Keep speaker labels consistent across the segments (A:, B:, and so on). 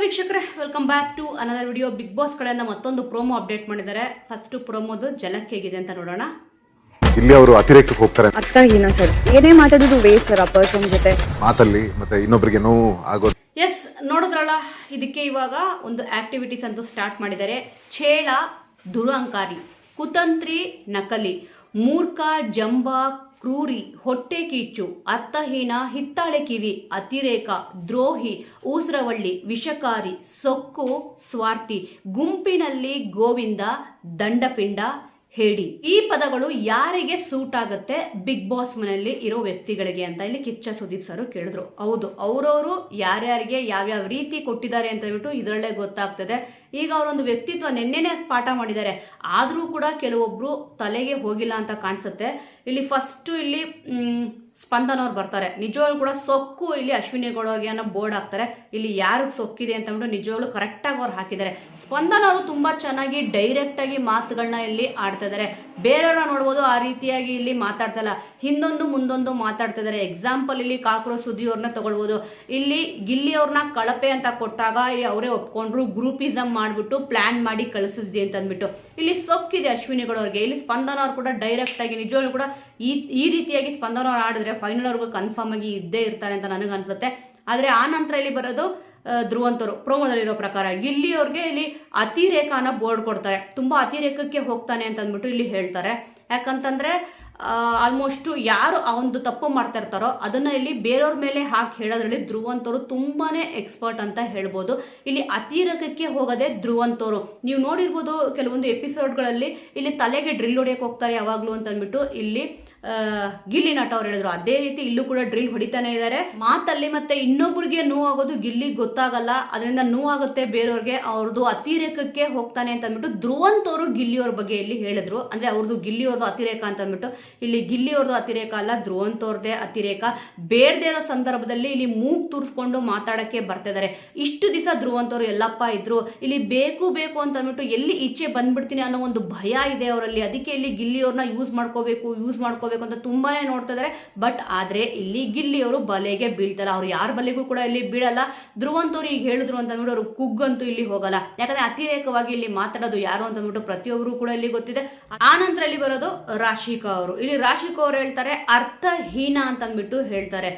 A: ವೀಕ್ಷಕರೇ, welcome back to another video. Bigg Boss ಕಡೆಯಿಂದ ಮತ್ತೊಂದು ಪ್ರೋಮೋ ಅಪ್ಡೇಟ್ ಮಾಡಿದ್ದಾರೆ. ಫಸ್ಟ್ ಪ್ರೋಮೋದು ಜಲಕ್ ಹೇಗಿದೆ ಅಂತ ನೋಡೋಣ.
B: ಇಲ್ಲಿ ಅವರು ಅತಿರೇಕಕ್ಕೆ ಹೋಗ್ತಾರೆ.
C: ಅರ್ಥಹೀನ ಸರ್, ಏನೇ ಮಾತಾಡೋದು ವೇಸ್ಟ್ ಸರ್. ಆ ಪರ್ಸನ್ ಜೊತೆ
B: ಮಾತಲ್ಲಿ ಮತ್ತೆ ಇನ್ನೊಬ್ಬರಿಗೆ ನೋವು ಆಗೋದು.
A: ಎಸ್, ನೋಡಿದ್ರಲ್ಲ, ಇದಕ್ಕೆ ಇವಾಗ ಒಂದು ಆಕ್ಟಿವಿಟೀಸ್ ಅಂತೂ ಸ್ಟಾರ್ಟ್ ಮಾಡಿದ್ದಾರೆ. ಛೇಳ, ದುರಹಂಕಾರಿ, ಕುತಂತ್ರಿ, ನಕಲಿ, ಮೂರ್ಖ, ಜಂಬ, ಕ್ರೂರಿ, ಹೊಟ್ಟೆ ಕಿಚ್ಚು, ಅರ್ಥಹೀನ, ಹಿತ್ತಾಳೆ ಕಿವಿ, ಅತಿರೇಕ, ದ್ರೋಹಿ, ಊಸರವಳ್ಳಿ, ವಿಷಕಾರಿ, ಸೊಕ್ಕು, ಸ್ವಾರ್ಥಿ, ಗುಂಪಿನಲ್ಲಿ ಗೋವಿಂದ, ದಂಡಪಿಂಡ, ಹೇಳಿ. ಈ ಪದಗಳು ಯಾರಿಗೆ ಸೂಟ್ ಆಗುತ್ತೆ ಬಿಗ್ ಬಾಸ್ ಮನೆಯಲ್ಲಿ ಇರೋ ವ್ಯಕ್ತಿಗಳಿಗೆ ಅಂತ ಇಲ್ಲಿ ಕಿಚ್ಚ ಸುದೀಪ್ ಸರ್ ಕೇಳಿದ್ರು. ಹೌದು, ಅವರವರು ಯಾರ್ಯಾರಿಗೆ ಯಾವ್ಯಾವ ರೀತಿ ಕೊಟ್ಟಿದ್ದಾರೆ ಅಂತ ಹೇಳ್ಬಿಟ್ಟು ಇದರಲ್ಲೇ ಗೊತ್ತಾಗ್ತದೆ. ಈಗ ಅವರೊಂದು ವ್ಯಕ್ತಿತ್ವ ನೆನ್ನೆನೇ ಪಾಠ ಮಾಡಿದ್ದಾರೆ, ಆದರೂ ಕೂಡ ಕೆಲವೊಬ್ರು ತಲೆಗೆ ಹೋಗಿಲ್ಲ ಅಂತ ಕಾಣಿಸುತ್ತೆ. ಇಲ್ಲಿ ಫಸ್ಟು ಇಲ್ಲಿ ಸ್ಪಂದನ್ ಅವ್ರು ಬರ್ತಾರೆ. ನಿಜವಾಗ್ಲೂ ಕೂಡ ಸೊಕ್ಕು ಇಲ್ಲಿ ಅಶ್ವಿನಿ ಗೌಡ ಅವ್ರಿಗೆ ಅನ್ನೋ ಬೋರ್ಡ್ ಹಾಕ್ತಾರೆ. ಇಲ್ಲಿ ಯಾರಿಗೆ ಸೊಕ್ಕಿದೆ ಅಂತ ಅಂದ್ಬಿಟ್ಟು ನಿಜವಾಗ್ಲೂ ಕರೆಕ್ಟಾಗಿ ಅವ್ರು ಹಾಕಿದ್ದಾರೆ. ಸ್ಪಂದನ್ ಅವರು ತುಂಬ ಚೆನ್ನಾಗಿ ಡೈರೆಕ್ಟಾಗಿ ಮಾತುಗಳನ್ನ ಇಲ್ಲಿ ಆಡ್ತಾ ಇದ್ದಾರೆ. ಬೇರೆಯವ್ರನ್ನ ನೋಡ್ಬೋದು, ಆ ರೀತಿಯಾಗಿ ಇಲ್ಲಿ ಮಾತಾಡ್ತಲ್ಲ, ಹಿಂದೊಂದು ಮುಂದೊಂದು ಮಾತಾಡ್ತಾ ಇದ್ದಾರೆ. ಎಕ್ಸಾಂಪಲ್ ಇಲ್ಲಿ ಕಾಕ್ರೋಚ್ ಸುದ್ದಿ ಅವ್ರನ್ನ ತಗೊಳ್ಬೋದು. ಇಲ್ಲಿ ಗಿಲ್ಲಿ ಅವ್ರನ್ನ ಕಳಪೆ ಅಂತ ಕೊಟ್ಟಾಗ ಅವರೇ ಒಪ್ಕೊಂಡ್ರು, ಗ್ರೂಪಿಸಮ್ ಮಾಡಿಬಿಟ್ಟು ಪ್ಲಾನ್ ಮಾಡಿ ಕಳಿಸಿದ್ವಿ ಅಂತ ಅಂದ್ಬಿಟ್ಟು ಇಲ್ಲಿ ಸೊಕ್ಕಿದೆ ಅಶ್ವಿನಿ ಗೌಡ ಅವ್ರಿಗೆ. ಇಲ್ಲಿ ಸ್ಪಂದನ್ ಅವ್ರು ಕೂಡ ಡೈರೆಕ್ಟಾಗಿ ನಿಜವಾಗ್ಲೂ ಕೂಡ ಈ ರೀತಿಯಾಗಿ ಸ್ಪಂದನ ಅವ್ರು ಆಡಿದ್ರೆ ಫೈನಲ್ ಅವ್ರಿಗೂ ಕನ್ಫರ್ಮ್ ಆಗಿ ಇದ್ದೇ ಇರ್ತಾರೆ ಅಂತ ನನಗನ್ಸುತ್ತೆ. ಆದರೆ ಆ ನಂತರ ಇಲ್ಲಿ ಬರೋದು ಧ್ರುವಂತರು ಪ್ರೋಮೋದಲ್ಲಿರೋ ಪ್ರಕಾರ ಗಿಲ್ಲಿ ಅವ್ರಿಗೆ ಇಲ್ಲಿ ಅತಿರೇಕ ಅನ್ನೋ ಬೋರ್ಡ್ ಕೊಡ್ತಾರೆ. ತುಂಬ ಅತಿರೇಕಕ್ಕೆ ಹೋಗ್ತಾನೆ ಅಂತ ಅಂದ್ಬಿಟ್ಟು ಇಲ್ಲಿ ಹೇಳ್ತಾರೆ. ಯಾಕಂತಂದರೆ ಆಲ್ಮೋಸ್ಟು ಯಾರು ಆ ಒಂದು ತಪ್ಪು ಮಾಡ್ತಾ ಇರ್ತಾರೋ ಅದನ್ನು ಇಲ್ಲಿ ಬೇರೆಯವ್ರ ಮೇಲೆ ಹಾಕಿ ಹೇಳೋದ್ರಲ್ಲಿ ಧ್ರುವಂತರು ತುಂಬಾ ಎಕ್ಸ್ಪರ್ಟ್ ಅಂತ ಹೇಳ್ಬೋದು. ಇಲ್ಲಿ ಅತಿರೇಕಕ್ಕೆ ಹೋಗೋದೇ ಧ್ರುವಂತರು. ನೀವು ನೋಡಿರ್ಬೋದು ಕೆಲವೊಂದು ಎಪಿಸೋಡ್ಗಳಲ್ಲಿ ಇಲ್ಲಿ ತಲೆಗೆ ಡ್ರಿಲ್ ಹೊಡೆಯಕ್ಕೆ ಹೋಗ್ತಾರೆ ಯಾವಾಗಲೂ ಅಂತ ಅಂದ್ಬಿಟ್ಟು ಇಲ್ಲಿ ಗಿಲ್ಲಿ ನಟ ಅವ್ರು ಹೇಳಿದ್ರು. ಅದೇ ರೀತಿ ಇಲ್ಲೂ ಕೂಡ ಡ್ರಿಲ್ ಹೊಡಿತಾನೆ ಇದ್ದಾರೆ ಮಾತಲ್ಲಿ. ಮತ್ತೆ ಇನ್ನೊಬ್ರಿಗೆ ನೋವಾಗೋದು ಗಿಲ್ಲಿಗೆ ಗೊತ್ತಾಗಲ್ಲ, ಅದರಿಂದ ನೋವಾಗುತ್ತೆ ಬೇರೆಯವ್ರಿಗೆ. ಅವ್ರದ್ದು ಅತಿರೇಕಕ್ಕೆ ಹೋಗ್ತಾನೆ ಅಂತ ಅಂದ್ಬಿಟ್ಟು ಧ್ರುವಂತವರು ಗಿಲ್ಲಿಯವ್ರ ಬಗ್ಗೆ ಇಲ್ಲಿ ಹೇಳಿದ್ರು. ಅಂದ್ರೆ ಅವ್ರದ್ದು ಗಿಲ್ಲಿಯವ್ರದ್ದು ಅತಿರೇಕ ಅಂತ ಅಂದ್ಬಿಟ್ಟು ಇಲ್ಲಿ ಗಿಲ್ಲಿಯವ್ರದ್ದು ಅತಿರೇಕ ಅಲ್ಲ, ಧ್ರುವಂತವ್ರದ್ದೇ ಅತಿರೇಕ. ಬೇಡದೇ ಇರೋ ಸಂದರ್ಭದಲ್ಲಿ ಇಲ್ಲಿ ಮೂಗ್ ತೂರಿಸ್ಕೊಂಡು ಮಾತಾಡಕ್ಕೆ ಬರ್ತಿದ್ದಾರೆ. ಇಷ್ಟು ದಿವಸ ಧ್ರುವಂತವ್ರು ಎಲ್ಲಪ್ಪ ಇದ್ರು, ಇಲ್ಲಿ ಬೇಕು ಬೇಕು ಅಂತ ಅಂದ್ಬಿಟ್ಟು ಎಲ್ಲಿ ಈಚೆ ಬಂದ್ಬಿಡ್ತೀನಿ ಅನ್ನೋ ಒಂದು ಭಯ ಇದೆ ಅವರಲ್ಲಿ. ಅದಕ್ಕೆ ಇಲ್ಲಿ ಗಿಲ್ಲಿಯವ್ರನ್ನ ಯೂಸ್ ಮಾಡ್ಕೋಬೇಕು ಅಂತ ತುಂಬಾನೇ ನೋಡ್ತಾ ಇದ್ದಾರೆ. ಬಟ್ ಆದ್ರೆ ಇಲ್ಲಿ ಗಿಲ್ಲಿಯವರು ಬಲೆಗೆ ಬೀಳ್ತಾರೆ. ಅವ್ರು ಯಾರ ಬಲೆಗೂ ಕೂಡ ಇಲ್ಲಿ ಬೀಳಲ್ಲ. ಧ್ರುವಂತವ್ರು ಈಗ ಹೇಳಿದ್ರು ಅಂತ ಅಂದ್ಬಿಟ್ಟು ಅವ್ರು ಕುಗ್ಗಂತೂ ಇಲ್ಲಿ ಹೋಗಲ್ಲ. ಯಾಕಂದ್ರೆ ಅತಿರೇಕವಾಗಿ ಇಲ್ಲಿ ಮಾತಾಡೋದು ಯಾರು ಅಂತ ಅಂದ್ಬಿಟ್ಟು ಪ್ರತಿಯೊಬ್ಬರು ಕೂಡ ಇಲ್ಲಿ ಗೊತ್ತಿದೆ. ಆ ನಂತರ ಇಲ್ಲಿ ಬರೋದು ರಾಶಿಕಾ ಅವರು. ಇಲ್ಲಿ ರಾಶಿಕಾ ಅವರು ಹೇಳ್ತಾರೆ ಅರ್ಥಹೀನ ಅಂತ ಅಂದ್ಬಿಟ್ಟು ಹೇಳ್ತಾರೆ.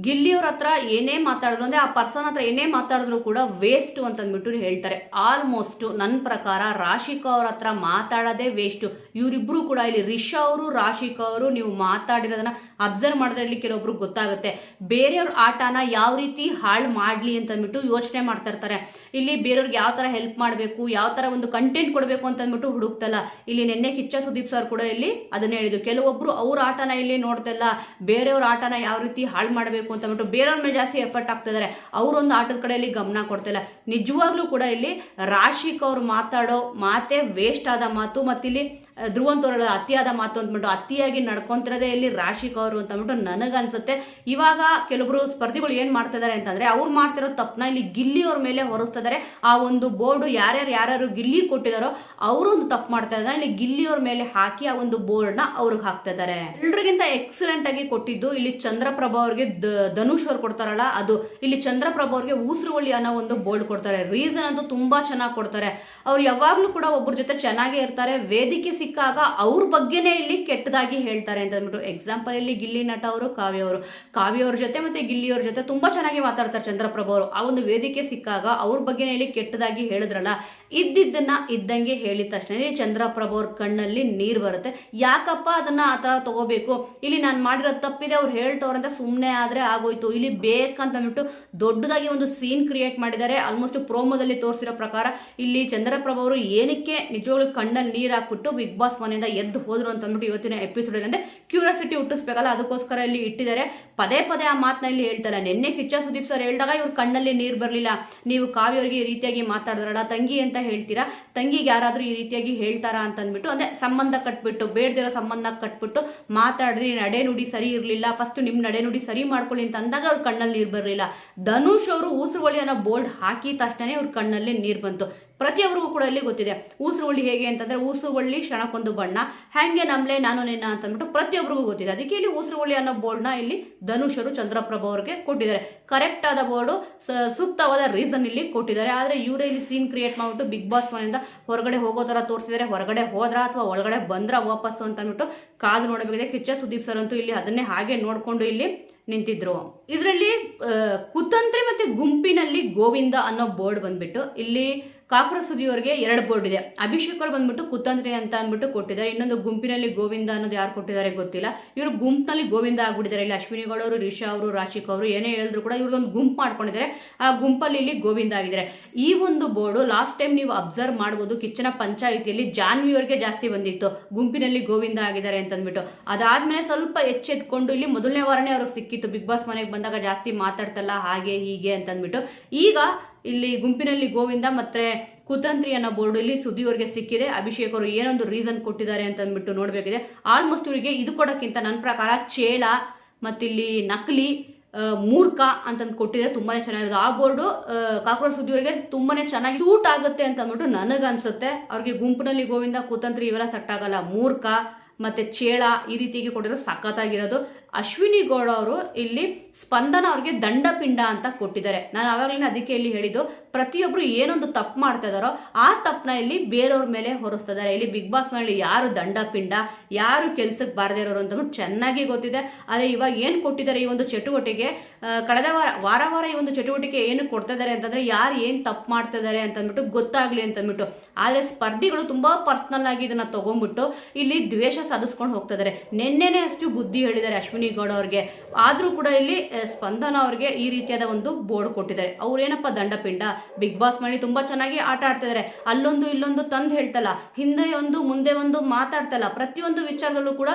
A: ಗಿಲ್ಲಿಯವ್ರ ಹತ್ರ ಏನೇ ಮಾತಾಡಿದ್ರು ಅಂದ್ರೆ ಆ ಪರ್ಸನ್ ಹತ್ರ ಏನೇ ಮಾತಾಡಿದ್ರು ಕೂಡ ವೇಸ್ಟ್ ಅಂತ ಅಂದ್ಬಿಟ್ಟು ಹೇಳ್ತಾರೆ. ಆಲ್ಮೋಸ್ಟ್ ನನ್ನ ಪ್ರಕಾರ ರಾಶಿಕಾ ಅವ್ರ ಹತ್ರ ಮಾತಾಡೋದೇ ವೇಸ್ಟ್. ಇವರಿಬ್ರು ಕೂಡ ಇಲ್ಲಿ ರಿಷಾ ಅವರು ರಾಶಿಕಾ ಅವರು ನೀವು ಮಾತಾಡಿರೋದನ್ನ ಅಬ್ಸರ್ವ್ ಮಾಡಿದ್ರೆ ಇಲ್ಲಿ ಕೆಲವೊಬ್ರು ಗೊತ್ತಾಗುತ್ತೆ. ಬೇರೆಯವ್ರ ಆಟನ ಯಾವ ರೀತಿ ಹಾಳು ಮಾಡ್ಲಿ ಅಂತ ಅಂದ್ಬಿಟ್ಟು ಯೋಚನೆ ಮಾಡ್ತಾ ಇರ್ತಾರೆ. ಇಲ್ಲಿ ಬೇರೆಯವ್ರಿಗೆ ಯಾವ ತರ ಹೆಲ್ಪ್ ಮಾಡಬೇಕು, ಯಾವ ತರ ಒಂದು ಕಂಟೆಂಟ್ ಕೊಡಬೇಕು ಅಂತ ಅಂದ್ಬಿಟ್ಟು ಹುಡುಕ್ತಲ್ಲ. ಇಲ್ಲಿ ನಿನ್ನೆ ಕಿಚ್ಚ ಸುದೀಪ್ ಸರ್ ಕೂಡ ಇಲ್ಲಿ ಅದನ್ನ ಹೇಳಿದ್ರು. ಕೆಲವೊಬ್ರು ಅವ್ರ ಆಟನ ಇಲ್ಲಿ ನೋಡ್ತಲ್ಲ, ಬೇರೆಯವ್ರ ಆಟನ ಯಾವ ರೀತಿ ಹಾಳು ಮಾಡಬೇಕು ಅಂತ ಅಂದ್ಬಿಟ್ಟು ಬೇರೆಯವ್ರ ಮೇಲೆ ಜಾಸ್ತಿ ಎಫರ್ಟ್ ಆಗ್ತಿದ್ದಾರೆ. ಅವರೊಂದು ಆಟದ ಕಡೆಯಲ್ಲಿ ಗಮನ ಕೊಡ್ತಿಲ್ಲ. ನಿಜವಾಗ್ಲೂ ಕೂಡ ಇಲ್ಲಿ ರಾಶಿಕ್ ಅವ್ರು ಮಾತಾಡೋ ಮಾತೇ ವೇಸ್ಟ್ ಆದ ಮಾತು. ಮತ್ತಿಲ್ಲಿ ಧ್ರುವಂತವ್ರ ಅತಿಯಾದ ಮಾತು ಅಂದ್ಬಿಟ್ಟು ಅತಿಯಾಗಿ ನಡ್ಕೊಂತಿರೋದೇ ಇಲ್ಲಿ ರಾಶಿಕ್ ಅವರು ಅಂತ ಅಂದ್ಬಿಟ್ಟು ನನಗನ್ಸುತ್ತೆ. ಇವಾಗ ಕೆಲವರು ಸ್ಪರ್ಧಿಗಳು ಏನ್ ಮಾಡ್ತಿದ್ದಾರೆ ಅಂತಂದ್ರೆ ಅವ್ರು ಮಾಡ್ತಿರೋ ತಪ್ಪನ ಇಲ್ಲಿ ಗಿಲ್ಲಿ ಅವ್ರ ಮೇಲೆ ಹೊರಿಸ್ತಿದ್ದಾರೆ. ಆ ಒಂದು ಬೋರ್ಡ್ ಯಾರ್ಯಾರು ಗಿಲ್ಲಿ ಕೊಟ್ಟಿದಾರೋ ಅವರು ಒಂದು ತಪ್ಪು ಮಾಡ್ತಾ ಇದ್ದಾರೆ. ಇಲ್ಲಿ ಗಿಲ್ಲಿ ಅವ್ರ ಮೇಲೆ ಹಾಕಿ ಆ ಒಂದು ಬೋರ್ಡ್ ನ ಅವ್ರಿಗೆ ಹಾಕ್ತಾ ಇದ್ದಾರೆ. ಎಲ್ರಿಗಿಂತ ಎಕ್ಸಲೆಂಟ್ ಆಗಿ ಕೊಟ್ಟಿದ್ದು ಇಲ್ಲಿ ಚಂದ್ರಪ್ರಭಾ ಅವ್ರಿಗೆ ಧನುಷ್ ಅವ್ರು ಕೊಡ್ತಾರಲ್ಲ ಅದು. ಇಲ್ಲಿ ಚಂದ್ರಪ್ರಭಾ ಅವ್ರಿಗೆ ಊಸರವಳ್ಳಿ ಅನ್ನೋ ಒಂದು ಬೋರ್ಡ್ ಕೊಡ್ತಾರೆ. ರೀಸನ್ ಅಂತೂ ತುಂಬಾ ಚೆನ್ನಾಗಿ ಕೊಡ್ತಾರೆ. ಅವ್ರು ಯಾವಾಗ್ಲೂ ಕೂಡ ಒಬ್ಬರ ಜೊತೆ ಚೆನ್ನಾಗೇ ಇರ್ತಾರೆ. ವೇದಿಕೆ ಸಿಕ್ಕಾಗ ಅವ್ರ ಬಗ್ಗೆನೇ ಇಲ್ಲಿ ಕೆಟ್ಟದಾಗಿ ಹೇಳ್ತಾರೆ ಅಂತ ಅಂದ್ಬಿಟ್ಟು. ಎಕ್ಸಾಂಪಲ್ ಇಲ್ಲಿ ಗಿಲ್ಲಿ ನಟ ಅವರು ಕಾವ್ಯ ಅವ್ರ ಜೊತೆ ಮತ್ತೆ ಗಿಲ್ಲಿ ಅವ್ರ ಜೊತೆ ತುಂಬಾ ಚೆನ್ನಾಗಿ ಮಾತಾಡ್ತಾರೆ ಚಂದ್ರಪ್ರಭಾ ಅವರು. ಆ ಒಂದು ವೇದಿಕೆ ಸಿಕ್ಕಾಗ ಅವ್ರ ಬಗ್ಗೆನೇ ಇಲ್ಲಿ ಕೆಟ್ಟದಾಗಿ ಹೇಳಿದ್ರಲ್ಲ, ಇದ್ದಿದ್ದನ್ನ ಇದ್ದಂಗೆ ಹೇಳಿದ ತಕ್ಷಣ ಚಂದ್ರಪ್ರಭಾ ಅವ್ರ ಕಣ್ಣಲ್ಲಿ ನೀರು ಬರುತ್ತೆ. ಯಾಕಪ್ಪ ಅದನ್ನ ಆ ತರ ತಗೋಬೇಕು, ಇಲ್ಲಿ ನಾನು ಮಾಡಿರೋ ತಪ್ಪಿದೆ ಅವ್ರು ಹೇಳ್ತವ್ರಂತ ಸುಮ್ಮನೆ ಆದ್ರೆ ಆಗೋಯ್ತು. ಇಲ್ಲಿ ಬೇಕಂತ ಅಂದ್ಬಿಟ್ಟು ದೊಡ್ಡದಾಗಿ ಒಂದು ಸೀನ್ ಕ್ರಿಯೇಟ್ ಮಾಡಿದ್ದಾರೆ. ಆಲ್ಮೋಸ್ಟ್ ಪ್ರೋಮೋದಲ್ಲಿ ತೋರಿಸಿರೋ ಪ್ರಕಾರ ಇಲ್ಲಿ ಚಂದ್ರಪ್ರಭಾ ಅವರು ಏನಕ್ಕೆ ನಿಜವಾಗ್ಲೂ ಕಣ್ಣಲ್ಲಿ ನೀರು ಹಾಕ್ಬಿಟ್ಟು ಬಿಗ್ ಬಾಸ್ ಮನೆಯಿಂದ ಎದ್ದು ಹೋದ್ರು ಅಂತ ಅಂದ್ಬಿಟ್ಟು ಇವತ್ತಿನ ಎಪಿಸೋಡ್ ಅಂದ್ರೆ ಕ್ಯೂರಿಯಾಸಿಟಿ ಹುಟ್ಟಿಸ್ಬೇಕಲ್ಲ, ಅದಕ್ಕೋಸ್ಕರ ಇಲ್ಲಿ ಇಟ್ಟಿದ್ದಾರೆ. ಪದೇ ಆ ಮಾತನ್ನ ಇಲ್ಲಿ ಹೇಳ್ತಾರೆ. ನಿನ್ನೆ ಕಿಚ್ಚ ಸುದೀಪ್ ಸರ್ ಹೇಳಿದಾಗ ಇವ್ರ ಕಣ್ಣಲ್ಲಿ ನೀರು ಬರಲಿಲ್ಲ. ನೀವು ಕಾವ್ಯವರಿಗೆ ಈ ರೀತಿಯಾಗಿ ಮಾತಾಡಿದ್ರಲ್ಲ, ತಂಗಿ ಅಂತ ಹೇಳ್ತೀರಾ, ತಂಗಿಗೆ ಯಾರಾದ್ರೂ ಈ ರೀತಿಯಾಗಿ ಹೇಳ್ತಾರಾ ಅಂತ ಅಂದ್ಬಿಟ್ಟು ಅಂದ್ರೆ ಸಂಬಂಧ ಕಟ್ಬಿಟ್ಟು ಬೇಡದಿರೋ ಸಂಬಂಧ ಕಟ್ಬಿಟ್ಟು ಮಾತಾಡಿದ್ರಿ, ನಡೆ ನುಡಿ ಸರಿ ಇರಲಿಲ್ಲ, ಫಸ್ಟ್ ನಿಮ್ ನಡೆ ನುಡಿ ಸರಿ ಮಾಡ್ಕೊಳ್ಳಿ ಅಂತ ಅಂದಾಗ ಅವ್ರ ಕಣ್ಣಲ್ಲಿ ನೀರು ಬರಲಿಲ್ಲ. ಧನುಷ್ ಅವರು ಊಸರವಳ್ಳಿ ಅನ್ನೋ ಬೋರ್ಡ್ ಹಾಕಿ ತಕ್ಷಣ ಅವ್ರ ಕಣ್ಣಲ್ಲಿ ನೀರು ಬಂತು. ಪ್ರತಿಯೊಬ್ಬರಿಗೂ ಕೂಡ ಇಲ್ಲಿ ಗೊತ್ತಿದೆ ಊಸುವಳ್ಳಿ ಹೇಗೆ ಅಂತಂದ್ರೆ ಊಸುವಳ್ಳಿ ಕ್ಷಣಕ್ಕೊಂದು ಬಣ್ಣ, ಹ್ಯಾಂಗೆ ನಮ್ಲೆ ನಾನು ನಿನ್ನ ಅಂತ ಅಂದ್ಬಿಟ್ಟು ಪ್ರತಿಯೊಬ್ಬರಿಗೂ ಗೊತ್ತಿದೆ. ಅದಕ್ಕೆ ಇಲ್ಲಿ ಊಸುವಳ್ಳಿ ಅನ್ನೋ ಬೋರ್ಡ್ನ ಇಲ್ಲಿ ಧನುಷರು ಚಂದ್ರಪ್ರಭು ಅವ್ರಿಗೆ ಕೊಟ್ಟಿದ್ದಾರೆ. ಕರೆಕ್ಟ್ ಆದ ಬೋರ್ಡು, ಸೂಕ್ತವಾದ ರೀಸನ್ ಇಲ್ಲಿ ಕೊಟ್ಟಿದ್ದಾರೆ. ಆದರೆ ಇವರೇ ಇಲ್ಲಿ ಸೀನ್ ಕ್ರಿಯೇಟ್ ಮಾಡ್ಬಿಟ್ಟು ಬಿಗ್ ಬಾಸ್ ಮನೆಯಿಂದ ಹೊರಗಡೆ ಹೋಗೋ ಥರ ತೋರಿಸಿದ್ದಾರೆ. ಹೊರಗಡೆ ಹೋದ್ರ ಅಥವಾ ಒಳಗಡೆ ಬಂದ್ರ ವಾಪಸ್ಸು ಅಂತ ಅಂದ್ಬಿಟ್ಟು ಕಾದು ನೋಡಬೇಕಿದೆ. ಕಿಚ್ಚ ಸುದೀಪ್ ಸರ್ ಅಂತೂ ಇಲ್ಲಿ ಅದನ್ನೇ ಹಾಗೆ ನೋಡ್ಕೊಂಡು ಇಲ್ಲಿ ನಿಂತಿದ್ರು. ಇದರಲ್ಲಿ ಕುತಂತ್ರಿ ಮತ್ತೆ ಗುಂಪಿನಲ್ಲಿ ಗೋವಿಂದ ಅನ್ನೋ ಬೋರ್ಡ್ ಬಂದ್ಬಿಟ್ಟು ಇಲ್ಲಿ ಕಾಕ್ರೋಚ್ ಸುದಿಯವರಿಗೆ 2 ಬೋರ್ಡ್ ಇದೆ. ಅಭಿಷೇಕ್ ಅವರು ಬಂದ್ಬಿಟ್ಟು ಕುತಂತ್ರಿ ಅಂತ ಅಂದ್ಬಿಟ್ಟು ಕೊಟ್ಟಿದ್ದಾರೆ. ಇನ್ನೊಂದು ಗುಂಪಿನಲ್ಲಿ ಗೋವಿಂದ ಅನ್ನೋದು ಯಾರು ಕೊಟ್ಟಿದ್ದಾರೆ ಗೊತ್ತಿಲ್ಲ. ಇವರು ಗುಂಪಿನಲ್ಲಿ ಗೋವಿಂದ ಆಗ್ಬಿಟ್ಟಿದ್ದಾರೆ. ಇಲ್ಲಿ ಅಶ್ವಿನಿ ಗೌಡ ಅವರು, ರಿಷಾ ಅವರು, ರಾಶಿಕ್ ಅವರು ಏನೇ ಹೇಳಿದ್ರು ಕೂಡ ಇವ್ರದೊಂದು ಗುಂಪು ಮಾಡ್ಕೊಂಡಿದ್ದಾರೆ. ಆ ಗುಂಪಲ್ಲಿ ಇಲ್ಲಿ ಗೋವಿಂದ ಆಗಿದ್ದಾರೆ. ಈ ಒಂದು ಬೋರ್ಡು ಲಾಸ್ಟ್ ಟೈಮ್ ನೀವು ಅಬ್ಸರ್ವ್ ಮಾಡ್ಬೋದು, ಕಿಚ್ಚನ ಪಂಚಾಯಿತಿಯಲ್ಲಿ ಜಾನ್ವಿ ಅವರಿಗೆ ಜಾಸ್ತಿ ಬಂದಿತ್ತು ಗುಂಪಿನಲ್ಲಿ ಗೋವಿಂದ ಆಗಿದ್ದಾರೆ ಅಂತ ಅಂದ್ಬಿಟ್ಟು. ಅದಾದ್ಮೇಲೆ ಸ್ವಲ್ಪ ಎಚ್ಚೆತ್ಕೊಂಡು ಇಲ್ಲಿ ಮೊದಲನೇ ವಾರನೇ ಅವ್ರಿಗೆ ಸಿಕ್ಕಿತ್ತು. ಬಿಗ್ ಬಾಸ್ ಮನೆಗೆ ಬಂದಾಗ ಜಾಸ್ತಿ ಮಾತಾಡ್ತಲ್ಲ ಹಾಗೆ ಹೀಗೆ ಅಂತ ಅಂದ್ಬಿಟ್ಟು. ಈಗ ಇಲ್ಲಿ ಗುಂಪಿನಲ್ಲಿ ಗೋವಿಂದ ಮತ್ತೆ ಕುತಂತ್ರಿ ಅನ್ನೋ ಬೋರ್ಡು ಇಲ್ಲಿ ಸುದ್ದಿಯವರಿಗೆ ಸಿಕ್ಕಿದೆ. ಅಭಿಷೇಕ್ ಅವರು ಏನೊಂದು ರೀಸನ್ ಕೊಟ್ಟಿದ್ದಾರೆ ಅಂತ ಅಂದ್ಬಿಟ್ಟು ನೋಡಬೇಕಿದೆ. ಆಲ್ಮೋಸ್ಟ್ ಇವರಿಗೆ ಇದು ಕೊಡೋಕ್ಕಿಂತ ನನ್ನ ಪ್ರಕಾರ ಚೇಳ ಮತ್ತಿಲ್ಲಿ ನಕಲಿ ಮೂರ್ಖ ಅಂತಂದು ಕೊಟ್ಟಿದ್ರೆ ತುಂಬಾನೇ ಚೆನ್ನಾಗಿರೋದು. ಆ ಬೋರ್ಡು ಕಾಕ್ರೋಚ್ ಸುದ್ದಿಯವರಿಗೆ ತುಂಬಾನೇ ಚೆನ್ನಾಗಿ ಸೂಟ್ ಆಗುತ್ತೆ ಅಂತ ಅಂದ್ಬಿಟ್ಟು ನನಗನ್ಸುತ್ತೆ. ಅವ್ರಿಗೆ ಗುಂಪಿನಲ್ಲಿ ಗೋವಿಂದ ಕುತಂತ್ರಿ ಇವೆಲ್ಲ ಸೆಟ್ ಆಗಲ್ಲ. ಮೂರ್ಖ ಮತ್ತೆ ಚೇಳ ಈ ರೀತಿಯಾಗಿ ಕೊಟ್ಟಿರೋ ಸಖತ್ತಾಗಿರೋದು. ಅಶ್ವಿನಿ ಗೌಡ ಅವರು ಇಲ್ಲಿ ಸ್ಪಂದನ ಅವ್ರಿಗೆ ದಂಡಪಿಂಡ ಅಂತ ಕೊಟ್ಟಿದ್ದಾರೆ. ನಾನು ಆವಾಗಲೇ ಅದಕ್ಕೆ ಇಲ್ಲಿ ಹೇಳಿದ್ದು, ಪ್ರತಿಯೊಬ್ಬರು ಏನೊಂದು ತಪ್ಪು ಮಾಡ್ತಾ ಇದಾರೋ ಆ ತಪ್ಪನ್ನ ಇಲ್ಲಿ ಬೇರೆಯವ್ರ ಮೇಲೆ ಹೊರಿಸ್ತಿದ್ದಾರೆ. ಇಲ್ಲಿ ಬಿಗ್ ಬಾಸ್ ಮನೆಯಲ್ಲಿ ಯಾರು ದಂಡಪಿಂಡ, ಯಾರು ಕೆಲ್ಸಕ್ಕೆ ಬಾರದೇ ಇರೋರು ಅಂತ ಚೆನ್ನಾಗಿ ಗೊತ್ತಿದೆ. ಆದರೆ ಇವಾಗ ಏನು ಕೊಟ್ಟಿದ್ದಾರೆ ಈ ಒಂದು ಚಟುವಟಿಕೆ, ಕಳೆದ ವಾರ ಈ ಒಂದು ಚಟುವಟಿಕೆ ಏನು ಕೊಡ್ತಾ ಇದ್ದಾರೆ ಅಂತಂದ್ರೆ ಯಾರು ಏನು ತಪ್ಪು ಮಾಡ್ತಾ ಇದ್ದಾರೆ ಅಂತ ಅಂದ್ಬಿಟ್ಟು ಗೊತ್ತಾಗ್ಲಿ ಅಂತ ಅಂದ್ಬಿಟ್ಟು. ಆದರೆ ಸ್ಪರ್ಧಿಗಳು ತುಂಬಾ ಪರ್ಸನಲ್ ಆಗಿ ಇದನ್ನ ತಗೊಂಡ್ಬಿಟ್ಟು ಇಲ್ಲಿ ದ್ವೇಷ ಸಾಧಿಸ್ಕೊಂಡು ಹೋಗ್ತಾ ಇದ್ದಾರೆ. ನೆನ್ನೆನೇ ಅಷ್ಟು ಬುದ್ಧಿ ಹೇಳಿದ್ದಾರೆ ಅಶ್ವಿನಿ ಗೌಡ ಅವ್ರಿಗೆ. ಆದ್ರೂ ಕೂಡ ಇಲ್ಲಿ ಸ್ಪಂದನ ಅವ್ರಿಗೆ ಈ ರೀತಿಯಾದ ಒಂದು ಬೋರ್ಡ್ ಕೊಟ್ಟಿದ್ದಾರೆ. ಅವ್ರೇನಪ್ಪ ದಂಡಪಿಂಡ, ಬಿಗ್ ಬಾಸ್ ಮಾಡಿ ತುಂಬಾ ಚೆನ್ನಾಗಿ ಆಟ ಆಡ್ತಾ ಇದಾರೆ. ಅಲ್ಲೊಂದು ಇಲ್ಲೊಂದು ತಂದು ಹೇಳ್ತಲ್ಲ, ಹಿಂದೆ ಒಂದು ಮುಂದೆ ಒಂದು ಮಾತಾಡ್ತಲ್ಲ, ಪ್ರತಿಯೊಂದು ವಿಚಾರದಲ್ಲೂ ಕೂಡ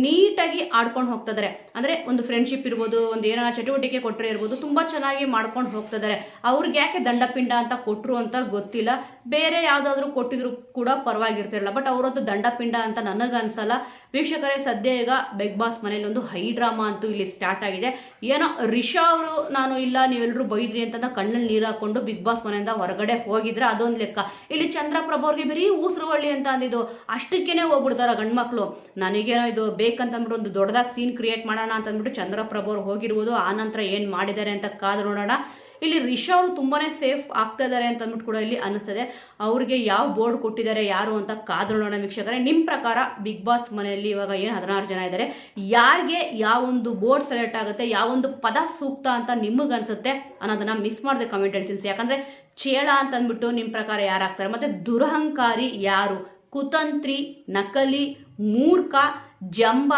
A: ನೀಟಾಗಿ ಆಡ್ಕೊಂಡು ಹೋಗ್ತಾ ಇದಾರೆ. ಅಂದ್ರೆ ಒಂದು ಫ್ರೆಂಡ್ಶಿಪ್ ಇರ್ಬೋದು, ಒಂದು ಏನೋ ಚಟುವಟಿಕೆ ಕೊಟ್ಟರೆ ಇರ್ಬೋದು, ತುಂಬಾ ಚೆನ್ನಾಗಿ ಮಾಡ್ಕೊಂಡು ಹೋಗ್ತಾ ಇದಾರೆ. ಅವ್ರಿಗೆ ಯಾಕೆ ದಂಡಪಿಂಡ ಅಂತ ಕೊಟ್ರು ಅಂತ ಗೊತ್ತಿಲ್ಲ. ಬೇರೆ ಯಾವ್ದಾದ್ರು ಕೊಟ್ಟಿದ್ರು ಕೂಡ ಪರವಾಗಿರ್ತಿರಲ್ಲ, ಬಟ್ ಅವರದ್ದು ದಂಡಪಿಂಡ ಅಂತ ನನಗನ್ಸಲ್ಲ. ವೀಕ್ಷಕರೇ, ಸದ್ಯ ಈಗ ಬಿಗ್ ಬಾಸ್ ಮನೇಲಿ ಒಂದು ಹೈ ಡ್ರಾಮಾ ಅಂತೂ ಇಲ್ಲಿ ಸ್ಟಾರ್ಟ್ ಆಗಿದೆ. ಏನೋ ರಿಷಾ ಅವರು ನಾನು ಇಲ್ಲ ನೀವೆಲ್ಲರೂ ಬೈದ್ರಿ ಅಂತ ಕಣ್ಣಲ್ಲಿ ನೀರು ಹಾಕೊಂಡು ಬಿಗ್ ಬಾಸ್ ಮನೆಯಿಂದ ಹೊರಗಡೆ ಹೋಗಿದ್ರೆ ಅದೊಂದು ಲೆಕ್ಕ. ಇಲ್ಲಿ ಚಂದ್ರಪ್ರಭು ಅವ್ರಿಗೆ ಬರೀ ಊಸರವಳ್ಳಿ ಅಂತ ಅಂದಿದ್ದು ಅಷ್ಟಕ್ಕೇನೆ ಹೋಗ್ಬಿಡ್ತಾರ ಗಂಡ್ಮಕ್ಳು. ನನಗೇನೋ ಇದು ಬೇಕಂತಂದ್ಬಿಟ್ಟು ಒಂದು ದೊಡ್ಡದಾಗಿ ಸೀನ್ ಕ್ರಿಯೇಟ್ ಮಾಡೋಣ ಅಂತ ಅಂದ್ಬಿಟ್ಟು ಚಂದ್ರಪ್ರಭು ಅವ್ರು ಹೋಗಿರ್ಬೋದು. ಆ ನಂತರ ಏನು ಮಾಡಿದ್ದಾರೆ ಅಂತ ಕಾದು ನೋಡೋಣ. ಇಲ್ಲಿ ರಿಷಾ ಅವರು ತುಂಬಾನೇ ಸೇಫ್ ಆಗ್ತಾ ಇದ್ದಾರೆ ಅಂತ ಅಂದ್ಬಿಟ್ಟು ಕೂಡ ಇಲ್ಲಿ ಅನಿಸ್ತದೆ. ಅವ್ರಿಗೆ ಯಾವ ಬೋರ್ಡ್ ಕೊಟ್ಟಿದ್ದಾರೆ ಯಾರು ಅಂತ ಕಾದು ನೋಡೋಣ. ವೀಕ್ಷಕರೇ, ನಿಮ್ಮ ಪ್ರಕಾರ ಬಿಗ್ ಬಾಸ್ ಮನೆಯಲ್ಲಿ ಇವಾಗ ಏನು 16 ಜನ ಇದ್ದಾರೆ, ಯಾರಿಗೆ ಯಾವೊಂದು ಬೋರ್ಡ್ ಸೆಲೆಕ್ಟ್ ಆಗುತ್ತೆ, ಯಾವೊಂದು ಪದ ಸೂಕ್ತ ಅಂತ ನಿಮಗನ್ಸುತ್ತೆ ಅನ್ನೋದನ್ನ ಮಿಸ್ ಮಾಡದೆ ಕಮೆಂಟಲ್ಲಿ ತಿಳಿಸಿ. ಯಾಕಂದ್ರೆ ಚೇಳ ಅಂತ ಅಂದ್ಬಿಟ್ಟು ನಿಮ್ಮ ಪ್ರಕಾರ ಯಾರಾಗ್ತಾರೆ, ಮತ್ತೆ ದುರಹಂಕಾರಿ ಯಾರು, ಕುತಂತ್ರಿ, ನಕಲಿ, ಮೂರ್ಖ, ಜಂಬ,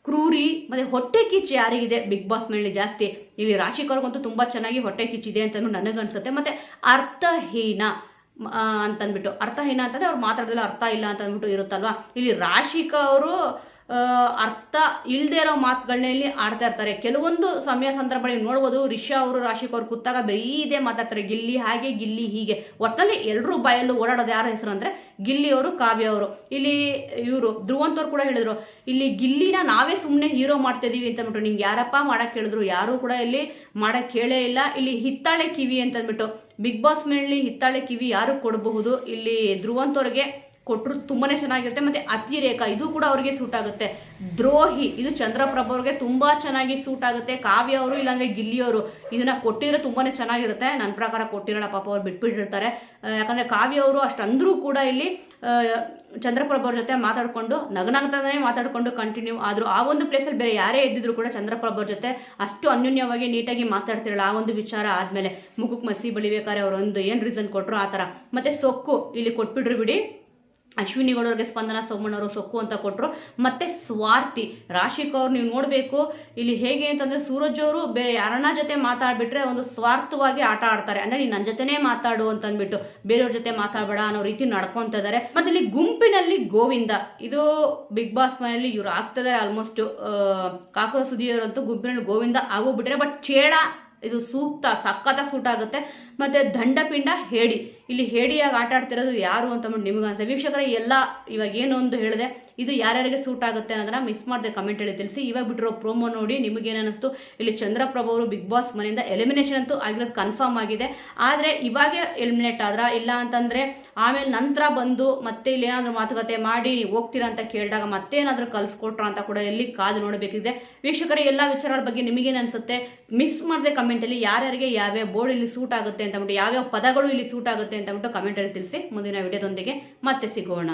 A: ಕ್ರೂರಿ ಮತ್ತೆ ಹೊಟ್ಟೆ ಕಿಚ್ಚು ಯಾರಿಗಿದೆ ಬಿಗ್ ಬಾಸ್ ಮೇಲೆ ಜಾಸ್ತಿ. ಇಲ್ಲಿ ರಾಶಿಕ್ ಅವ್ರಿಗಂತೂ ತುಂಬಾ ಚೆನ್ನಾಗಿ ಹೊಟ್ಟೆ ಕಿಚ್ಚಿದೆ ಅಂತ ನನಗನ್ಸುತ್ತೆ. ಮತ್ತೆ ಅರ್ಥಹೀನ ಅಂತಂದ್ಬಿಟ್ಟು, ಅರ್ಥಹೀನ ಅಂತಂದ್ರೆ ಅವ್ರು ಮಾತಾಡೋದಿಲ್ಲ, ಅರ್ಥ ಇಲ್ಲ ಅಂತ ಅಂದ್ಬಿಟ್ಟು ಇರುತ್ತಲ್ವಾ. ಇಲ್ಲಿ ರಾಶಿಕ್ ಅವರು ಅರ್ಥ ಇಲ್ಲದೆ ಇರೋ ಮಾತುಗಳನ್ನೇ ಆಡ್ತಾ ಇರ್ತಾರೆ. ಕೆಲವೊಂದು ಸಮಯ ಸಂದರ್ಭದಲ್ಲಿ ನೋಡ್ಬೋದು, ರಿಷಾ ಅವರು ರಾಶಿಕ್ ಅವ್ರು ಕೂತಾಗ ಬರೀ ಇದೇ ಮಾತಾಡ್ತಾರೆ, ಗಿಲ್ಲಿ ಹಾಗೆ ಗಿಲ್ಲಿ ಹೀಗೆ. ಒಟ್ಟಲ್ಲಿ ಎಲ್ಲರೂ ಬಾಯಲ್ಲೂ ಓಡಾಡೋದು ಯಾರ ಹೆಸರು ಅಂದ್ರೆ ಗಿಲ್ಲಿ ಅವರು, ಕಾವ್ಯ ಅವರು. ಇಲ್ಲಿ ಇವರು ಧ್ರುವಂತ್ ಅವ್ರು ಕೂಡ ಹೇಳಿದ್ರು, ಇಲ್ಲಿ ಗಿಲ್ಲಿನ ನಾವೇ ಸುಮ್ಮನೆ ಹೀರೋ ಮಾಡ್ತಾ ಇದೀವಿ ಅಂತ ಅಂದ್ಬಿಟ್ಟು. ನಿಂಗೆ ಯಾರಪ್ಪ ಮಾಡಕ್ ಹೇಳಿದ್ರು, ಯಾರು ಕೂಡ ಇಲ್ಲಿ ಮಾಡಕ್ ಕೇಳೇ ಇಲ್ಲ. ಇಲ್ಲಿ ಹಿತ್ತಾಳೆ ಕಿವಿ ಅಂತ ಅಂದ್ಬಿಟ್ಟು ಬಿಗ್ ಬಾಸ್ ಮೇಲೆ ಹಿತ್ತಾಳೆ ಕಿವಿ ಯಾರು ಕೊಡಬಹುದು, ಇಲ್ಲಿ ಧ್ರುವಂತ್ ಅವ್ರಿಗೆ ಕೊಟ್ಟರು ತುಂಬಾನೇ ಚೆನ್ನಾಗಿರುತ್ತೆ. ಮತ್ತೆ ಅತಿರೇಕ ಇದು ಕೂಡ ಅವ್ರಿಗೆ ಸೂಟ್ ಆಗುತ್ತೆ. ದ್ರೋಹಿ ಇದು ಚಂದ್ರಪ್ರಭು ಅವ್ರಿಗೆ ತುಂಬಾ ಚೆನ್ನಾಗಿ ಸೂಟ್ ಆಗುತ್ತೆ. ಕಾವ್ಯ ಅವರು ಇಲ್ಲಾಂದ್ರೆ ಗಿಲ್ಲಿಯವರು ಇದನ್ನ ಕೊಟ್ಟಿದ್ರೆ ತುಂಬಾನೇ ಚೆನ್ನಾಗಿರುತ್ತೆ. ನನ್ನ ಪ್ರಕಾರ ಕೊಟ್ಟಿರೋಣ, ಪಾಪ ಅವ್ರು ಬಿಟ್ಬಿಟ್ಟಿರ್ತಾರೆ. ಯಾಕಂದ್ರೆ ಕಾವ್ಯ ಅವರು ಅಷ್ಟಂದ್ರೂ ಕೂಡ ಇಲ್ಲಿ ಚಂದ್ರಪ್ರಭು ಅವ್ರ ಜೊತೆ ಮಾತಾಡ್ಕೊಂಡು ನಗನಗ್ತಾನೆ ಮಾತಾಡ್ಕೊಂಡು ಕಂಟಿನ್ಯೂ ಆದ್ರು. ಆ ಒಂದು ಪ್ಲೇಸಲ್ಲಿ ಬೇರೆ ಯಾರೇ ಇದ್ದಿದ್ರು ಕೂಡ ಚಂದ್ರಪ್ರಭು ಅವ್ರ ಜೊತೆ ಅಷ್ಟು ಅನ್ಯೋನ್ಯವಾಗಿ ನೀಟಾಗಿ ಮಾತಾಡ್ತಿರಲ್ಲ. ಆ ಒಂದು ವಿಚಾರ ಆದ್ಮೇಲೆ ಮುಖಕ್ಕೆ ಮಸಿ ಬಳಿಬೇಕಾದ್ರೆ ಅವ್ರು ಒಂದು ಏನು ರೀಸನ್ ಕೊಟ್ಟರು ಆ ಥರ. ಮತ್ತೆ ಸೊಕ್ಕು ಇಲ್ಲಿ ಕೊಟ್ಬಿಡ್ರಿ ಬಿಡಿ, ಅಶ್ವಿನಿ ಗೌಡವ್ರಿಗೆ ಸ್ಪಂದನ, ಸೋಮಣ್ಣವರು ಸೊಕ್ಕು ಅಂತ ಕೊಟ್ಟರು. ಮತ್ತೆ ಸ್ವಾರ್ಥಿ ರಾಶಿಕ್ ಅವ್ರು ನೀವು ನೋಡಬೇಕು ಇಲ್ಲಿ ಹೇಗೆ ಅಂತಂದ್ರೆ, ಸೂರಜ್ ಅವರು ಬೇರೆ ಯಾರನ್ನ ಜೊತೆ ಮಾತಾಡ್ಬಿಟ್ರೆ ಒಂದು ಸ್ವಾರ್ಥವಾಗಿ ಆಟ ಆಡ್ತಾರೆ. ಅಂದ್ರೆ ನೀನು ನನ್ನ ಜೊತೆನೇ ಮಾತಾಡು ಅಂತ ಅಂದ್ಬಿಟ್ಟು ಬೇರೆಯವ್ರ ಜೊತೆ ಮಾತಾಡಬೇಡ ಅನ್ನೋ ರೀತಿ ನಡ್ಕೊಂತ ಇದ್ದಾರೆ. ಮತ್ತೆ ಇಲ್ಲಿ ಗುಂಪಿನಲ್ಲಿ ಗೋವಿಂದ, ಇದು ಬಿಗ್ ಬಾಸ್ ಮನೆಯಲ್ಲಿ ಇವ್ರು ಆಗ್ತದೆ ಆಲ್ಮೋಸ್ಟ್. ಕಾಕರ ಸುದಿಯವರಂತೂ ಗುಂಪಿನಲ್ಲಿ ಗೋವಿಂದ ಆಗೋಗ್ಬಿಟ್ರೆ. ಬಟ್ ಚೇಳ ಇದು ಸೂಕ್ತ, ಸಖತ್ತಾಗಿ ಸೂಟ್ ಆಗುತ್ತೆ. ಮತ್ತೆ ದಂಡಪಿಂಡ ಹೇಡಿ, ಇಲ್ಲಿ ಹೇಡಿಯಾಗಿ ಆಟ ಆಡ್ತಿರೋದು ಯಾರು ಅಂತ ನಿಮಗೆ ಅನ್ಸುತ್ತೆ. ವೀಕ್ಷಕರೇ, ಎಲ್ಲ ಇವಾಗ ಏನೊಂದು ಹೇಳಿದೆ, ಇದು ಯಾರ್ಯಾರಿಗೆ ಸೂಟ್ ಆಗುತ್ತೆ ಅನ್ನೋದನ್ನ ಮಿಸ್ ಮಾಡದೆ ಕಮೆಂಟ್ ಹೇಳಿ ತಿಳಿಸಿ. ಇವಾಗ ಬಿಟ್ಟಿರೋ ಪ್ರೋಮೋ ನೋಡಿ ನಿಮಗೇನು ಅನ್ನಿಸ್ತು? ಇಲ್ಲಿ ಚಂದ್ರಪ್ರಭು ಅವರು ಬಿಗ್ ಬಾಸ್ ಮನೆಯಿಂದ ಎಲಿಮಿನೇಷನ್ ಅಂತೂ ಆಗಿರೋದು ಕನ್ಫರ್ಮ್ ಆಗಿದೆ. ಆದರೆ ಇವಾಗ ಎಲಿಮಿನೇಟ್ ಆದ್ರ ಇಲ್ಲ ಅಂತಂದ್ರೆ ಆಮೇಲೆ ನಂತರ ಬಂದು ಮತ್ತೆ ಇಲ್ಲಿ ಏನಾದರೂ ಮಾತುಕತೆ ಮಾಡಿ ನೀವು ಹೋಗ್ತೀರಾ ಅಂತ ಕೇಳಿದಾಗ ಮತ್ತೇನಾದರೂ ಕಲ್ಸ್ಕೊಟ್ರ ಅಂತ ಕೂಡ ಎಲ್ಲಿ ಕಾದು ನೋಡಬೇಕಿದೆ. ವೀಕ್ಷಕರೇ, ಎಲ್ಲ ವಿಚಾರಗಳ ಬಗ್ಗೆ ನಿಮಗೇನು ಅನ್ಸುತ್ತೆ? ಮಿಸ್ ಮಾಡದೆ ಕಮೆಂಟಲ್ಲಿ ಯಾರ್ಯಾರಿಗೆ ಯಾವ್ಯಾವ ಬೋರ್ಡ್ ಇಲ್ಲಿ ಸೂಟ್ ಆಗುತ್ತೆ ಅಂತ ಯಾವ್ಯಾವ ಪದಗಳು ಇಲ್ಲಿ ಸೂಟ್ ಆಗುತ್ತೆ ಅಂತ ಕಮೆಂಟಲ್ಲಿ ತಿಳಿಸಿ. ಮುಂದಿನ ವಿಡಿಯೋದೊಂದಿಗೆ ಮತ್ತೆ ಸಿಗೋಣ.